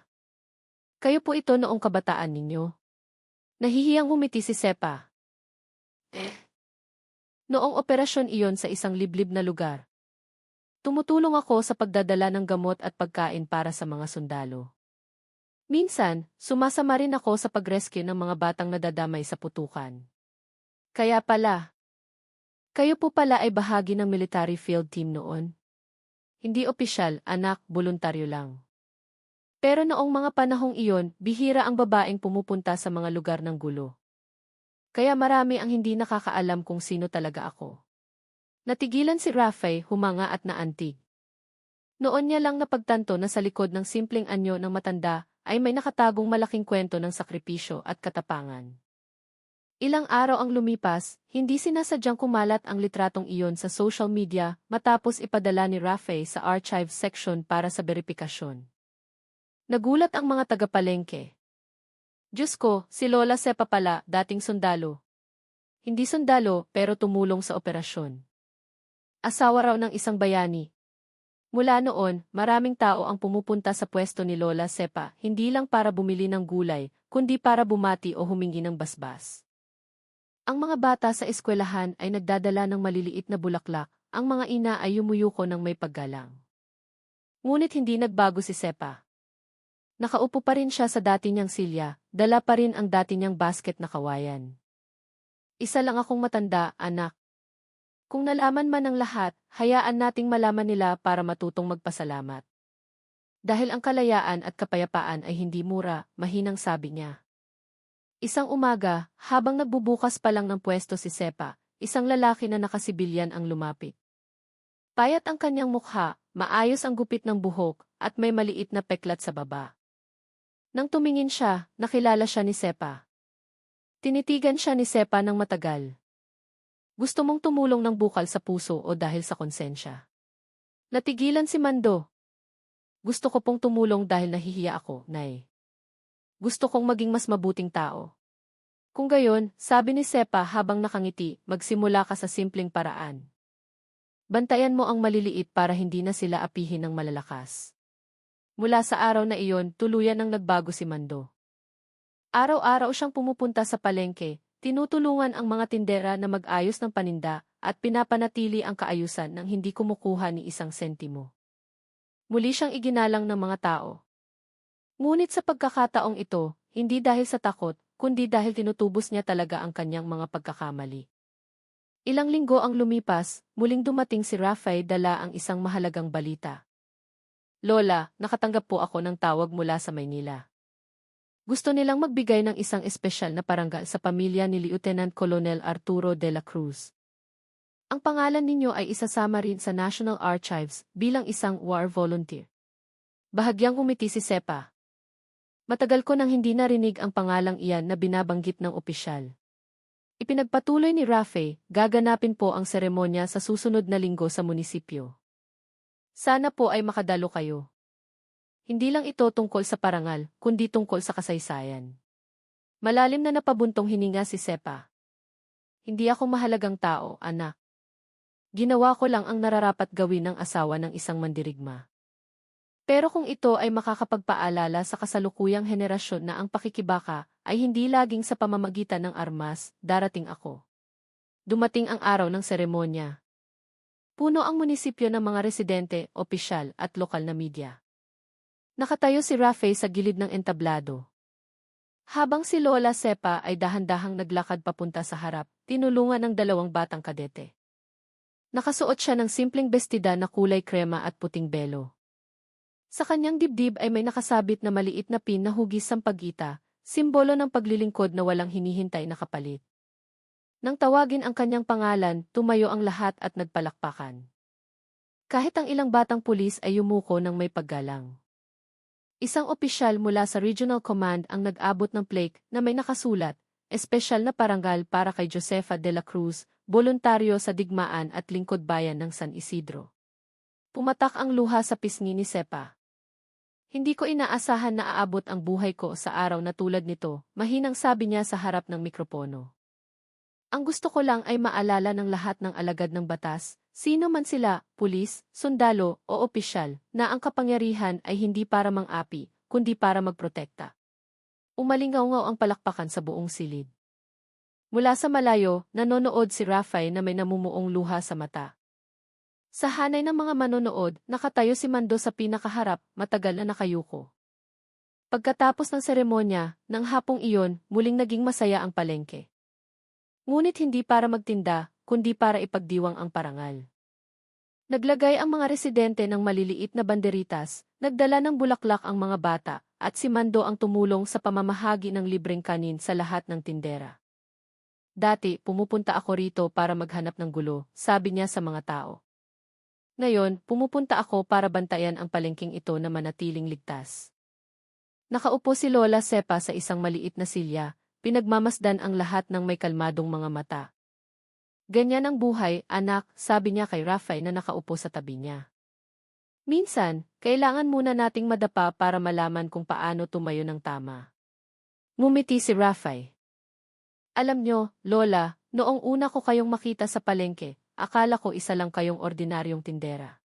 kayo po ito noong kabataan ninyo? Nahihiyang umiti si Sepa. Noong operasyon iyon sa isang liblib na lugar. Tumutulong ako sa pagdadala ng gamot at pagkain para sa mga sundalo. Minsan, sumasama rin ako sa pag-rescue ng mga batang nadadamay sa putukan. Kaya pala, kayo po pala ay bahagi ng military field team noon? Hindi opisyal, anak, voluntaryo lang. Pero noong mga panahong iyon, bihira ang babaeng pumupunta sa mga lugar ng gulo. Kaya marami ang hindi nakakaalam kung sino talaga ako. Natigilan si Raffay, humanga at naantig. Noon niya lang napagtanto na sa likod ng simpleng anyo ng matanda ay may nakatagong malaking kwento ng sakripisyo at katapangan. Ilang araw ang lumipas, hindi sinasadyang kumalat ang litratong iyon sa social media matapos ipadala ni Raffay sa archive section para sa beripikasyon. Nagulat ang mga tagapalengke. Diyos ko, si Lola Sepa pala, dating sundalo. Hindi sundalo, pero tumulong sa operasyon. Asawa raw ng isang bayani. Mula noon, maraming tao ang pumupunta sa pwesto ni Lola Sepa, hindi lang para bumili ng gulay, kundi para bumati o humingi ng basbas. Ang mga bata sa eskwelahan ay nagdadala ng maliliit na bulaklak, ang mga ina ay yumuyuko ng may paggalang. Ngunit hindi nagbago si Sepa. Nakaupo pa rin siya sa dati niyang silya, dala pa rin ang dati niyang basket na kawayan. Isa lang akong matanda, anak. Kung nalaman man ng lahat, hayaan nating malaman nila para matutong magpasalamat. Dahil ang kalayaan at kapayapaan ay hindi mura, mahinang sabi niya. Isang umaga, habang nagbubukas pa lang ng pwesto si Sepa, isang lalaki na nakasibilyan ang lumapit. Payat ang kanyang mukha, maayos ang gupit ng buhok, at may maliit na peklat sa baba. Nang tumingin siya, nakilala siya ni Sepa. Tinitigan siya ni Sepa ng matagal. Gusto mong tumulong ng bukal sa puso o dahil sa konsensya? Natigilan si Mando. Gusto ko pong tumulong dahil nahihiya ako, Nay. Gusto kong maging mas mabuting tao. Kung gayon, sabi ni Sepa habang nakangiti, magsimula ka sa simpleng paraan. Bantayan mo ang maliliit para hindi na sila apihin ng malalakas. Mula sa araw na iyon, tuluyan ang nagbago si Mando. Araw-araw siyang pumupunta sa palengke, tinutulungan ang mga tindera na mag-ayos ng paninda, at pinapanatili ang kaayusan nang hindi kumukuha ni isang sentimo. Muli siyang iginalang ng mga tao. Ngunit sa pagkakataong ito, hindi dahil sa takot, kundi dahil tinutubos niya talaga ang kanyang mga pagkakamali. Ilang linggo ang lumipas, muling dumating si Raffay dala ang isang mahalagang balita. Lola, nakatanggap po ako ng tawag mula sa Maynila. Gusto nilang magbigay ng isang espesyal na parangal sa pamilya ni Lieutenant Colonel Arturo de la Cruz. Ang pangalan ninyo ay isasama rin sa National Archives bilang isang war volunteer. Bahagyang umiti si Sepa. Matagal ko nang hindi narinig ang pangalang iyan na binabanggit ng opisyal. Ipinagpatuloy ni Rafe, gaganapin po ang seremonya sa susunod na linggo sa munisipyo. Sana po ay makadalo kayo. Hindi lang ito tungkol sa parangal, kundi tungkol sa kasaysayan. Malalim na napabuntong hininga si Sepa. Hindi ako mahalagang tao, anak. Ginawa ko lang ang nararapat gawin ng asawa ng isang mandirigma. Pero kung ito ay makakapagpaalala sa kasalukuyang henerasyon na ang pakikibaka ay hindi laging sa pamamagitan ng armas, darating ako. Dumating ang araw ng seremonya. Puno ang munisipyo ng mga residente, opisyal at lokal na media. Nakatayo si Rafe sa gilid ng entablado. Habang si Lola Sepa ay dahan-dahang naglakad papunta sa harap, tinulungan ng dalawang batang kadete. Nakasuot siya ng simpleng bestida na kulay krema at puting belo. Sa kanyang dibdib ay may nakasabit na maliit na pin na hugis sampagita, simbolo ng paglilingkod na walang hinihintay na kapalit. Nang tawagin ang kanyang pangalan, tumayo ang lahat at nagpalakpakan. Kahit ang ilang batang pulis ay yumuko ng may paggalang. Isang opisyal mula sa Regional Command ang nag-abot ng plaque na may nakasulat, espesyal na parangal para kay Josefa de la Cruz, voluntaryo sa digmaan at lingkod bayan ng San Isidro. Pumatak ang luha sa pisngi ni Sepa. Hindi ko inaasahan na aabot ang buhay ko sa araw na tulad nito, mahinang sabi niya sa harap ng mikropono. Ang gusto ko lang ay maalala ng lahat ng alagad ng batas, sino man sila, pulis, sundalo o opisyal, na ang kapangyarihan ay hindi para mang-api, kundi para magprotekta. Umalingaw-ngaw ang palakpakan sa buong silid. Mula sa malayo, nanonood si Rafe na may namumuong luha sa mata. Sa hanay ng mga manonood, nakatayo si Mando sa pinakaharap, matagal na nakayuko. Pagkatapos ng seremonya, ng hapong iyon, muling naging masaya ang palengke. Ngunit hindi para magtinda, kundi para ipagdiwang ang parangal. Naglagay ang mga residente ng maliliit na banderitas, nagdala ng bulaklak ang mga bata, at si Mando ang tumulong sa pamamahagi ng libreng kanin sa lahat ng tindera. Dati, pumupunta ako rito para maghanap ng gulo, sabi niya sa mga tao. Ngayon, pumupunta ako para bantayan ang palengking ito na manatiling ligtas. Nakaupo si Lola Sepa sa isang maliit na silya, pinagmamasdan ang lahat ng may kalmadong mga mata. Ganyan ang buhay, anak, sabi niya kay Rafe na nakaupo sa tabi niya. Minsan, kailangan muna nating madapa para malaman kung paano tumayo ng tama. Ngumiti si Rafe. Alam nyo, Lola, noong una ko kayong makita sa palengke, akala ko isa lang kayong ordinaryong tindera.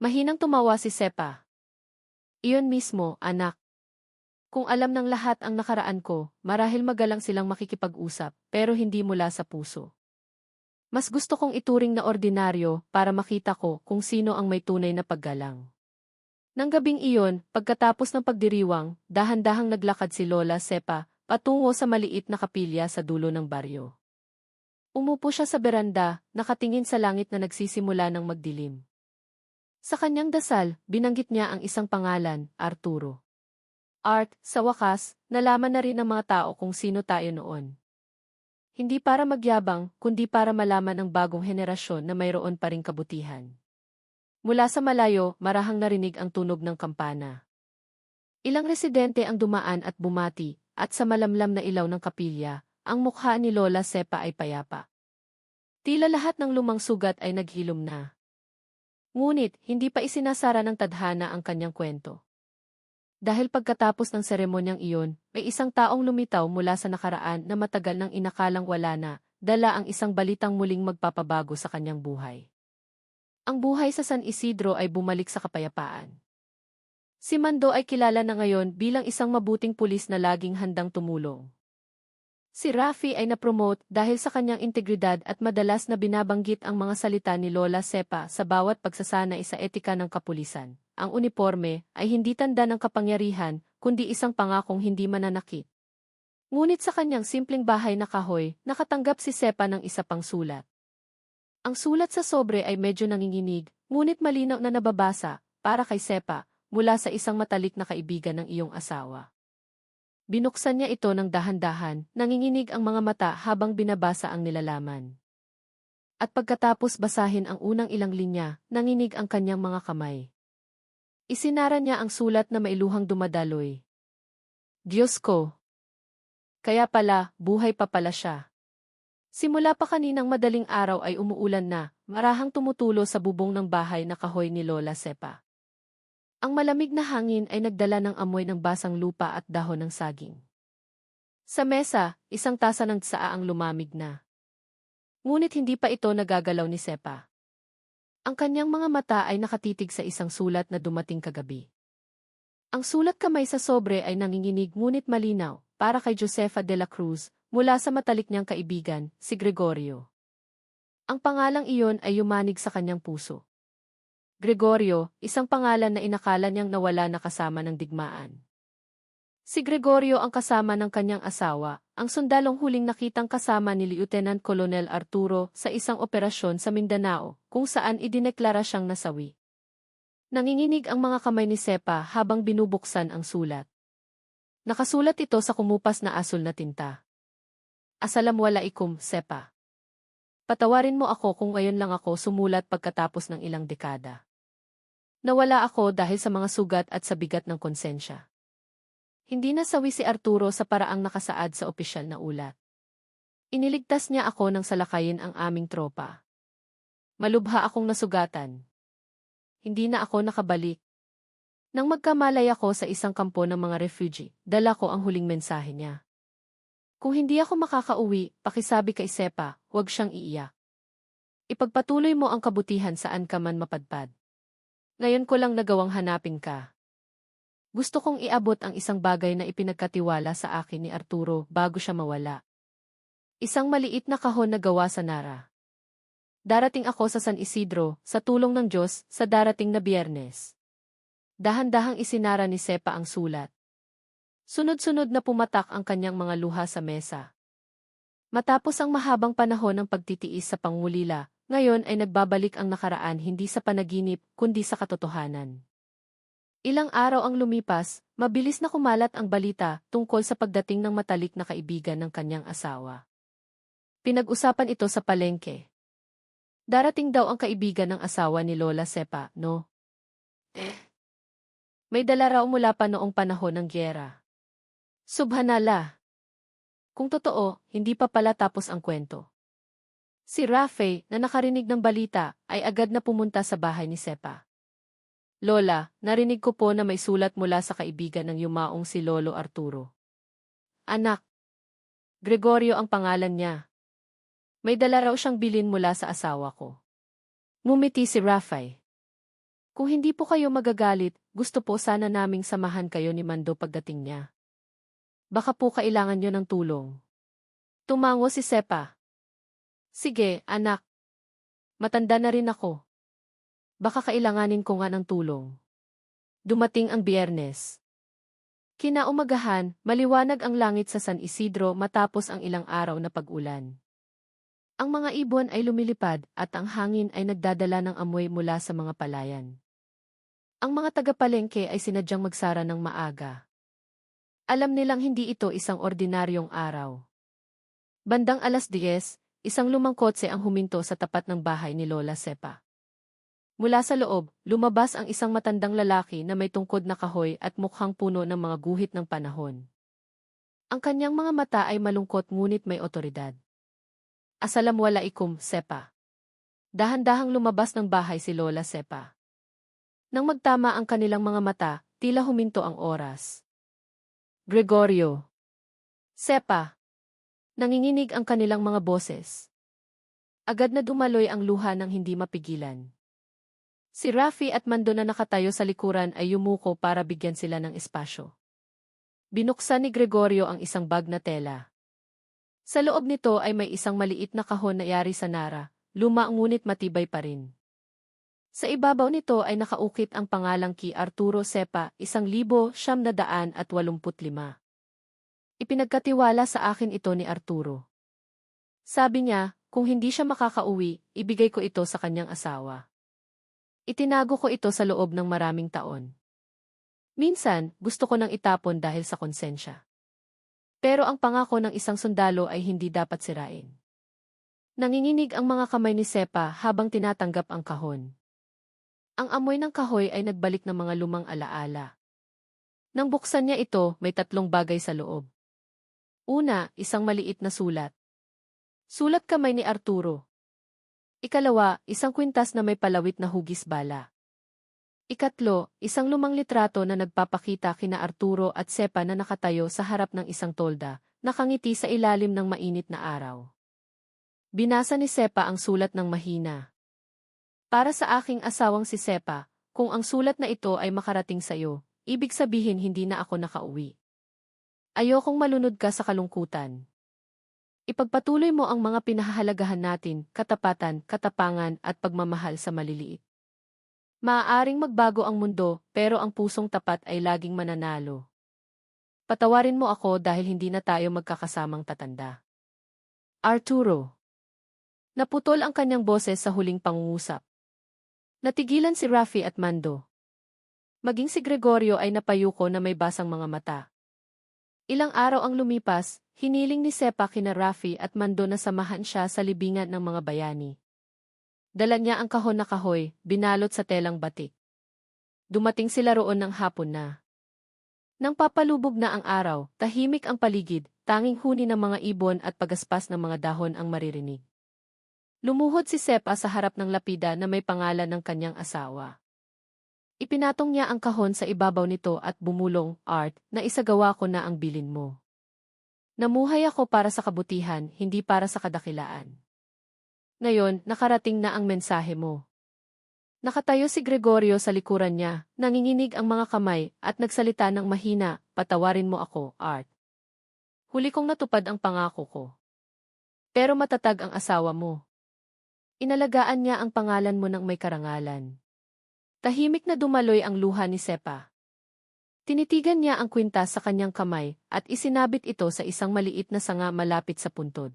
Mahinang tumawa si Sepa. Iyon mismo, anak. Kung alam ng lahat ang nakaraan ko, marahil magalang silang makikipag-usap, pero hindi mula sa puso. Mas gusto kong ituring na ordinaryo para makita ko kung sino ang may tunay na paggalang. Nang gabing iyon, pagkatapos ng pagdiriwang, dahan-dahang naglakad si Lola Sepa patungo sa maliit na kapilya sa dulo ng baryo. Umupo siya sa beranda, nakatingin sa langit na nagsisimula ng magdilim. Sa kanyang dasal, binanggit niya ang isang pangalan, Arturo. Art, sa wakas, nalaman na rin ng mga tao kung sino tayo noon. Hindi para magyabang, kundi para malaman ang bagong henerasyon na mayroon pa ring kabutihan. Mula sa malayo, marahang narinig ang tunog ng kampana. Ilang residente ang dumaan at bumati, at sa malamlam na ilaw ng kapilya, ang mukha ni Lola Sepa ay payapa. Tila lahat ng lumang sugat ay naghilom na. Ngunit, hindi pa isinasara ng tadhana ang kanyang kwento. Dahil pagkatapos ng seremonyang iyon, may isang taong lumitaw mula sa nakaraan na matagal nang inakalang wala na, dala ang isang balitang muling magpapabago sa kanyang buhay. Ang buhay sa San Isidro ay bumalik sa kapayapaan. Si Mando ay kilala na ngayon bilang isang mabuting pulis na laging handang tumulong. Si Rafi ay napromote dahil sa kanyang integridad at madalas na binabanggit ang mga salita ni Lola Sepa sa bawat pagsasanay sa etika ng kapulisan. Ang uniforme ay hindi tanda ng kapangyarihan, kundi isang pangakong hindi mananakit. Ngunit sa kanyang simpleng bahay na kahoy, nakatanggap si Sepa ng isa pang sulat. Ang sulat sa sobre ay medyo nanginginig, ngunit malinaw na nababasa, para kay Sepa, mula sa isang matalik na kaibigan ng iyong asawa. Binuksan niya ito ng dahan-dahan, nanginginig ang mga mata habang binabasa ang nilalaman. At pagkatapos basahin ang unang ilang linya, nanginig ang kanyang mga kamay. Isinara niya ang sulat na mailuhang dumadaloy. Diyos ko! Kaya pala, buhay pa pala siya. Simula pa kaninang madaling araw ay umuulan na, marahang tumutulo sa bubong ng bahay na kahoy ni Lola Sepa. Ang malamig na hangin ay nagdala ng amoy ng basang lupa at dahon ng saging. Sa mesa, isang tasa ng tsaa ang lumamig na. Ngunit hindi pa ito nagagalaw ni Sepa. Ang kanyang mga mata ay nakatitig sa isang sulat na dumating kagabi. Ang sulat kamay sa sobre ay nanginginig ngunit malinaw, para kay Josefa de la Cruz, mula sa matalik niyang kaibigan, si Gregorio. Ang pangalang iyon ay yumanig sa kanyang puso. Gregorio, isang pangalan na inakala niyang nawala na kasama ng digmaan. Si Gregorio ang kasama ng kanyang asawa, ang sundalong huling nakitang kasama ni Lieutenant Colonel Arturo sa isang operasyon sa Mindanao, kung saan idineklara siyang nasawi. Nanginginig ang mga kamay ni Sepa habang binubuksan ang sulat. Nakasulat ito sa kumupas na asul na tinta. Assalamualaikum, Sepa. Patawarin mo ako kung ngayon lang ako sumulat pagkatapos ng ilang dekada. Nawala ako dahil sa mga sugat at sa bigat ng konsensya. Hindi nasawi si Arturo sa paraang nakasaad sa opisyal na ulat. Iniligtas niya ako nang salakayin ang aming tropa. Malubha akong nasugatan. Hindi na ako nakabalik. Nang magkamalay ako sa isang kampo ng mga refugee, dala ko ang huling mensahe niya. Kung hindi ako makakauwi, pakisabi kay Sepa, huwag siyang iiyak. Ipagpatuloy mo ang kabutihan saan ka man mapadpad. Ngayon ko lang nagawang hanapin ka. Gusto kong iabot ang isang bagay na ipinagkatiwala sa akin ni Arturo bago siya mawala. Isang maliit na kahon na gawa sa Nara. Darating ako sa San Isidro, sa tulong ng Diyos, sa darating na Biyernes. Dahan-dahang isinara ni Sepa ang sulat. Sunod-sunod na pumatak ang kanyang mga luha sa mesa. Matapos ang mahabang panahon ng pagtitiis sa pangulila, ngayon ay nagbabalik ang nakaraan hindi sa panaginip, kundi sa katotohanan. Ilang araw ang lumipas, mabilis na kumalat ang balita tungkol sa pagdating ng matalik na kaibigan ng kanyang asawa. Pinag-usapan ito sa palengke. Darating daw ang kaibigan ng asawa ni Lola Sepa, no? May dala raw mula pa noong panahon ng gyera. Subhanallah. Kung totoo, hindi pa pala tapos ang kwento. Si Rafe, na nakarinig ng balita, ay agad na pumunta sa bahay ni Sepa. Lola, narinig ko po na may sulat mula sa kaibigan ng yumaong si Lolo Arturo. Anak. Gregorio ang pangalan niya. May dala raw siyang bilin mula sa asawa ko. Ngumiti si Rafael. Kung hindi po kayo magagalit, gusto po sana naming samahan kayo ni Mando pagdating niya. Baka po kailangan niyo ng tulong. Tumango si Sepa. Sige, anak. Matanda na rin ako. Baka kailanganin ko nga ng tulong. Dumating ang Biyernes. Kinaumagahan, maliwanag ang langit sa San Isidro matapos ang ilang araw na pag-ulan. Ang mga ibon ay lumilipad at ang hangin ay nagdadala ng amoy mula sa mga palayan. Ang mga tagapalengke ay sinadyang magsara ng maaga. Alam nilang hindi ito isang ordinaryong araw. Bandang 10:00, isang lumang kotse ang huminto sa tapat ng bahay ni Lola Sepa. Mula sa loob, lumabas ang isang matandang lalaki na may tungkod na kahoy at mukhang puno ng mga guhit ng panahon. Ang kanyang mga mata ay malungkot ngunit may otoridad. Assalamualaikum, Sepa. Dahan-dahang lumabas ng bahay si Lola Sepa. Nang magtama ang kanilang mga mata, tila huminto ang oras. Gregorio. Sepa. Nanginginig ang kanilang mga boses. Agad na dumaloy ang luha ng hindi mapigilan. Si Rafi at Mando na nakatayo sa likuran ay yumuko para bigyan sila ng espasyo. Binuksan ni Gregorio ang isang bag na tela. Sa loob nito ay may isang maliit na kahon na yari sa Nara, luma ngunit matibay pa rin. Sa ibabaw nito ay nakaukit ang pangalang kay Arturo Sepa, 1985. Ipinagkatiwala sa akin ito ni Arturo. Sabi niya, kung hindi siya makakauwi, ibigay ko ito sa kanyang asawa. Itinago ko ito sa loob ng maraming taon. Minsan, gusto ko nang itapon dahil sa konsensya. Pero ang pangako ng isang sundalo ay hindi dapat sirain. Nanginginig ang mga kamay ni Sepa habang tinatanggap ang kahon. Ang amoy ng kahoy ay nagbalik ng mga lumang alaala. Nang buksan niya ito, may tatlong bagay sa loob. Una, isang maliit na sulat. Sulat kamay ni Arturo. Ikalawa, isang kwintas na may palawit na hugis bala. Ikatlo, isang lumang litrato na nagpapakita kina Arturo at Sepa na nakatayo sa harap ng isang tolda, nakangiti sa ilalim ng mainit na araw. Binasa ni Sepa ang sulat ng mahina. Para sa aking asawang si Sepa, kung ang sulat na ito ay makarating sa iyo, ibig sabihin hindi na ako nakauwi. Ayokong malunod ka sa kalungkutan. Ipagpatuloy mo ang mga pinahahalagahan natin, katapatan, katapangan at pagmamahal sa maliliit. Maaaring magbago ang mundo, pero ang pusong tapat ay laging mananalo. Patawarin mo ako dahil hindi na tayo magkakasamang tatanda. Arturo. Naputol ang kanyang boses sa huling pangungusap. Natigilan si Rafi at Mando. Maging si Gregorio ay napayuko na may basang mga mata. Ilang araw ang lumipas, hiniling ni Sepa kina Rafi at Mando na samahan siya sa libingan ng mga bayani. Dala niya ang kahon na kahoy, binalot sa telang batik. Dumating sila roon ng hapon na. Nang papalubog na ang araw, tahimik ang paligid, tanging huni ng mga ibon at pagaspas ng mga dahon ang maririnig. Lumuhod si Sepa sa harap ng lapida na may pangalan ng kanyang asawa. Ipinatong niya ang kahon sa ibabaw nito at bumulong, Art, na isagawa ko na ang bilin mo. Namuhay ako para sa kabutihan, hindi para sa kadakilaan. Ngayon, nakarating na ang mensahe mo. Nakatayo si Gregorio sa likuran niya, nanginginig ang mga kamay, at nagsalita ng mahina, patawarin mo ako, Art. Huli kong natupad ang pangako ko. Pero matatag ang asawa mo. Inalagaan niya ang pangalan mo ng may karangalan. Tahimik na dumaloy ang luha ni Sepa. Tinitigan niya ang kwintas sa kanyang kamay at isinabit ito sa isang maliit na sanga malapit sa puntod.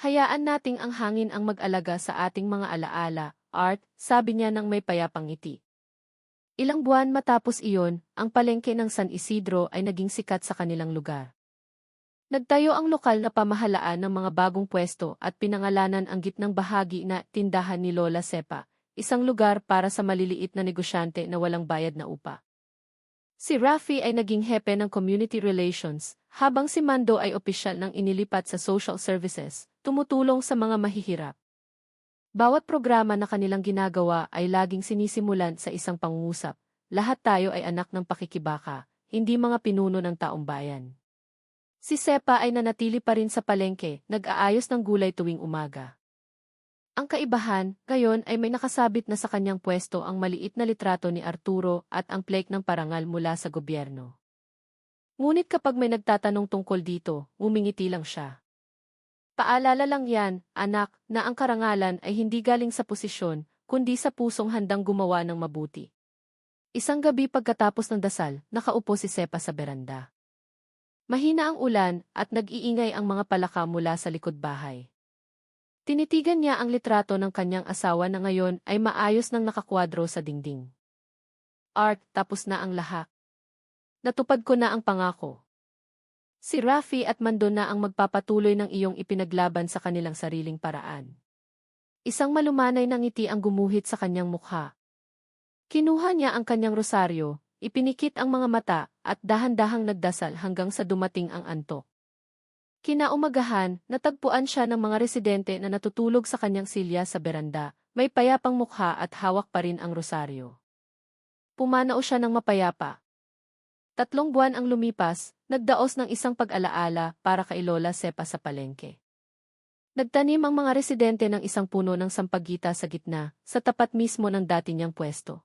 Hayaan nating ang hangin ang mag-alaga sa ating mga alaala, Art, sabi niya ng may payapang ngiti. Ilang buwan matapos iyon, ang palengke ng San Isidro ay naging sikat sa kanilang lugar. Nagtayo ang lokal na pamahalaan ng mga bagong pwesto at pinangalanan ang gitnang bahagi na tindahan ni Lola Sepa. Isang lugar para sa maliliit na negosyante na walang bayad na upa. Si Rafi ay naging hepe ng community relations, habang si Mando ay opisyal ng inilipat sa social services, tumutulong sa mga mahihirap. Bawat programa na kanilang ginagawa ay laging sinisimulan sa isang pangungusap. Lahat tayo ay anak ng pakikibaka, hindi mga pinuno ng taong bayan. Si Sepa ay nanatili pa rin sa palengke, nag-aayos ng gulay tuwing umaga. Ang kaibahan, gayon ay may nakasabit na sa kanyang pwesto ang maliit na litrato ni Arturo at ang plaque ng parangal mula sa gobyerno. Ngunit kapag may nagtatanong tungkol dito, umingiti lang siya. Paalala lang yan, anak, na ang karangalan ay hindi galing sa posisyon, kundi sa pusong handang gumawa ng mabuti. Isang gabi pagkatapos ng dasal, nakaupo si Sepa sa beranda. Mahina ang ulan at nag-iingay ang mga palaka mula sa likod bahay. Tinitigan niya ang litrato ng kanyang asawa na ngayon ay maayos nang nakakwadro sa dingding. Art, tapos na ang lahat. Natupad ko na ang pangako. Si Rafi at Mando na ang magpapatuloy ng iyong ipinaglaban sa kanilang sariling paraan. Isang malumanay na ngiti ang gumuhit sa kanyang mukha. Kinuha niya ang kanyang rosaryo, ipinikit ang mga mata, at dahan-dahang nagdasal hanggang sa dumating ang antok. Kinaumagahan, natagpuan siya ng mga residente na natutulog sa kanyang silya sa beranda, may payapang mukha at hawak pa rin ang rosaryo. Pumanao siya ng mapayapa. 3 buwan ang lumipas, nagdaos ng isang pag-alaala para kay Lola Sepa sa palengke. Nagtanim ang mga residente ng isang puno ng sampagita sa gitna, sa tapat mismo ng dati niyang pwesto.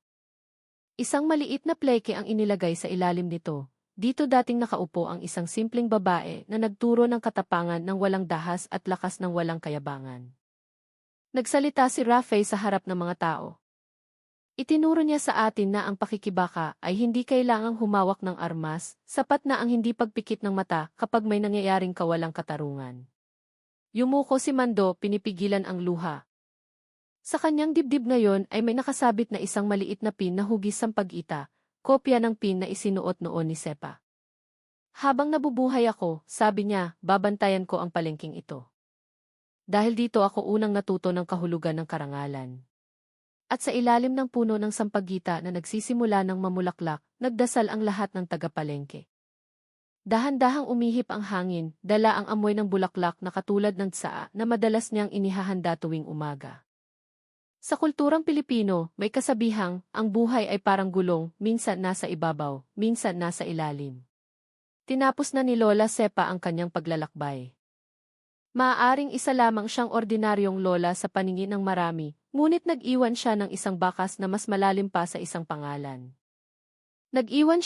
Isang maliit na pleke ang inilagay sa ilalim nito. Dito dating nakaupo ang isang simpleng babae na nagturo ng katapangan ng walang dahas at lakas ng walang kayabangan. Nagsalita si Rafi sa harap ng mga tao. Itinuro niya sa atin na ang pakikibaka ay hindi kailangang humawak ng armas, sapat na ang hindi pagpikit ng mata kapag may nangyayaring kawalang katarungan. Yumuko si Mando, pinipigilan ang luha. Sa kanyang dibdib ngayon ay may nakasabit na isang maliit na pin na hugis sampag-ita, kopya ng pin na isinuot noon ni Sepa. Habang nabubuhay ako, sabi niya, babantayan ko ang palengking ito. Dahil dito ako unang natuto ng kahulugan ng karangalan. At sa ilalim ng puno ng sampagita na nagsisimula ng mamulaklak, nagdasal ang lahat ng tagapalengke. Dahan-dahang umihip ang hangin, dala ang amoy ng bulaklak na katulad ng tsaa na madalas niyang inihahanda tuwing umaga. Sa kulturang Pilipino, may kasabihang, ang buhay ay parang gulong, minsan nasa ibabaw, minsan nasa ilalim. Tinapos na ni Lola Sepa ang kanyang paglalakbay. Maaaring isa lamang siyang ordinaryong lola sa paningin ng marami, ngunit nag-iwan siya ng isang bakas na mas malalim pa sa isang pangalan. Nag-iwan